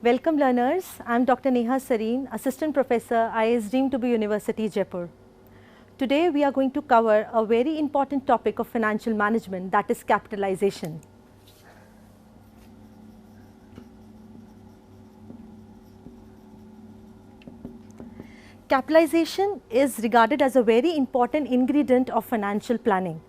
Welcome learners, I am Dr. Neha Sareen, Assistant Professor, IIS Deemed to be University, Jaipur. Today we are going to cover a very important topic of financial management, that is capitalization. Capitalization is regarded as a very important ingredient of financial planning.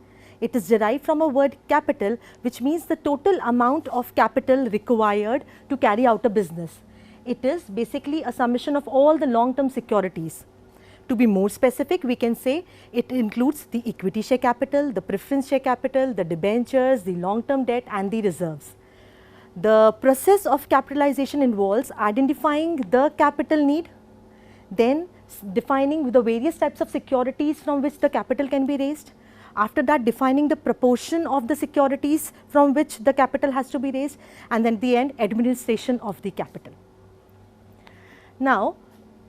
It is derived from a word capital, which means the total amount of capital required to carry out a business. It is basically a summation of all the long-term securities. To be more specific, we can say it includes the equity share capital, the preference share capital, the debentures, the long-term debt and the reserves. The process of capitalization involves identifying the capital need, then defining the various types of securities from which the capital can be raised. After that, defining the proportion of the securities from which the capital has to be raised, and then at the end, administration of the capital. Now,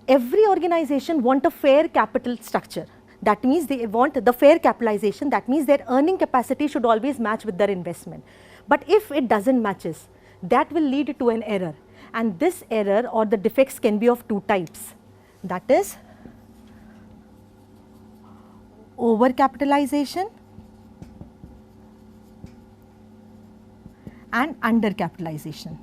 every organization wants a fair capital structure. That means they want the fair capitalization. That means their earning capacity should always match with their investment. But if it doesn't matches, that will lead to an error. And this error or the defects can be of two types. That is overcapitalization and undercapitalization.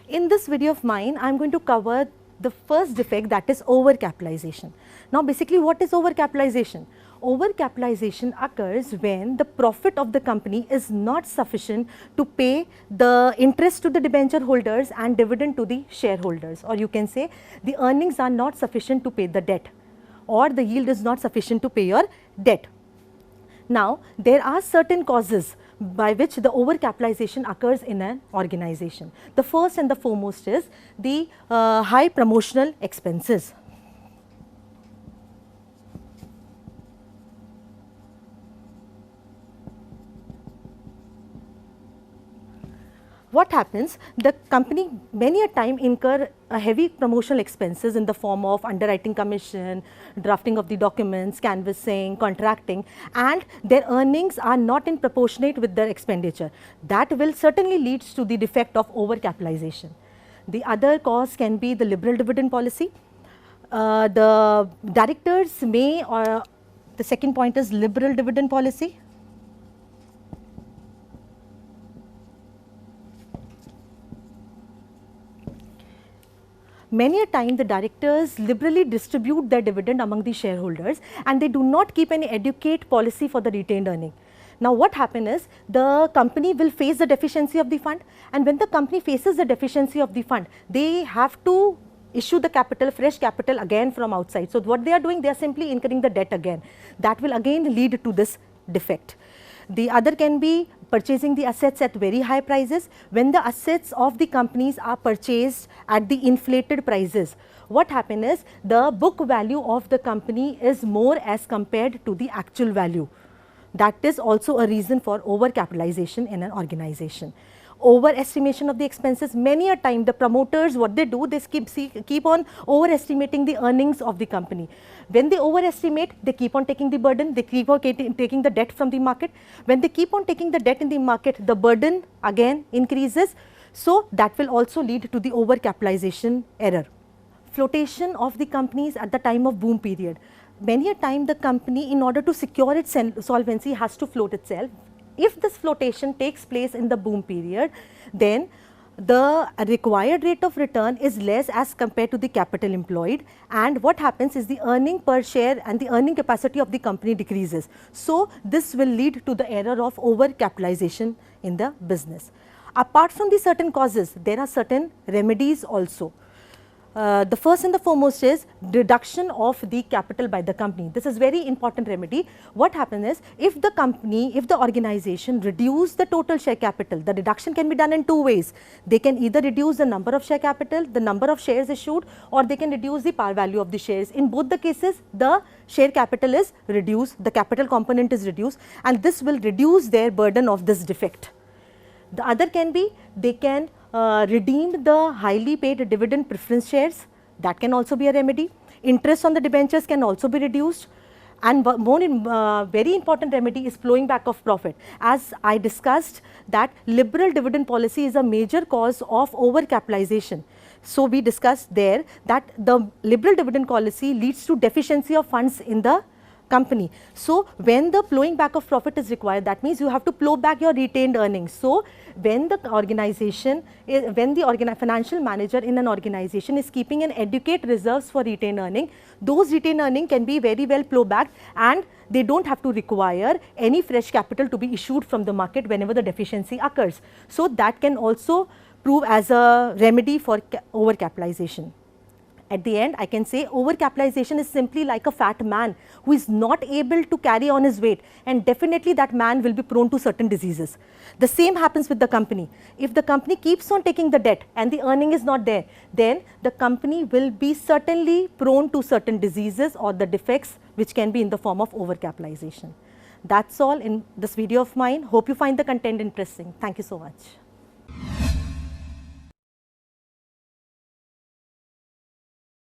In this video of mine, I am going to cover the first defect, that is overcapitalization. Now basically what is overcapitalization? Overcapitalization occurs when the profit of the company is not sufficient to pay the interest to the debenture holders and dividend to the shareholders, or you can say the earnings are not sufficient to pay the debt, or the yield is not sufficient to pay your debt. Now there are certain causes by which the overcapitalization occurs in an organization. The first and the foremost is the high promotional expenses. What happens, the company many a time incur a heavy promotional expenses in the form of underwriting commission, drafting of the documents, canvassing, contracting, and their earnings are not in proportionate with their expenditure. That will certainly lead to the defect of overcapitalization. The other cause can be the liberal dividend policy. The directors may, or the second point is liberal dividend policy. Many a time the directors liberally distribute their dividend among the shareholders and they do not keep any adequate policy for the retained earning. Now what happens is the company will face the deficiency of the fund, and when the company faces the deficiency of the fund, they have to issue the capital, fresh capital again from outside. So what they are doing, they are simply incurring the debt again. That will again lead to this defect. The other can be purchasing the assets at very high prices. When the assets of the companies are purchased at the inflated prices, what happens is the book value of the company is more as compared to the actual value. That is also a reason for overcapitalization in an organization. Overestimation of the expenses, many a time the promoters, what they do, they keep on overestimating the earnings of the company. When they overestimate, they keep on taking the burden, they keep on taking the debt from the market. When they keep on taking the debt in the market, the burden again increases. So that will also lead to the overcapitalization error. Flotation of the companies at the time of boom period. Many a time the company, in order to secure its solvency, has to float itself. If this flotation takes place in the boom period, then the required rate of return is less as compared to the capital employed, and what happens is the earning per share and the earning capacity of the company decreases. So this will lead to the error of overcapitalization in the business. Apart from the certain causes, there are certain remedies also. The first and the foremost is reduction of the capital by the company. This is very important remedy. What happens is, if the company, if the organization reduce the total share capital, the reduction can be done in two ways. They can either reduce the number of share capital, the number of shares issued, or they can reduce the par value of the shares. In both the cases, the share capital is reduced, the capital component is reduced, and this will reduce their burden of this defect. The other can be, they can redeem the highly paid dividend preference shares. That can also be a remedy. Interest on the debentures can also be reduced. And very important remedy is flowing back of profit. As I discussed, that liberal dividend policy is a major cause of overcapitalization. So we discussed there that the liberal dividend policy leads to deficiency of funds in the company. So when the flowing back of profit is required, that means you have to plow back your retained earnings. So when the organization, when the financial manager in an organization is keeping an adequate reserves for retained earning, those retained earning can be very well plow back, and they don't have to require any fresh capital to be issued from the market whenever the deficiency occurs. So that can also prove as a remedy for overcapitalization. At the end, I can say overcapitalization is simply like a fat man who is not able to carry on his weight, and definitely that man will be prone to certain diseases. The same happens with the company. If the company keeps on taking the debt and the earning is not there, then the company will be certainly prone to certain diseases or the defects which can be in the form of overcapitalization. That's all in this video of mine. Hope you find the content interesting. Thank you so much.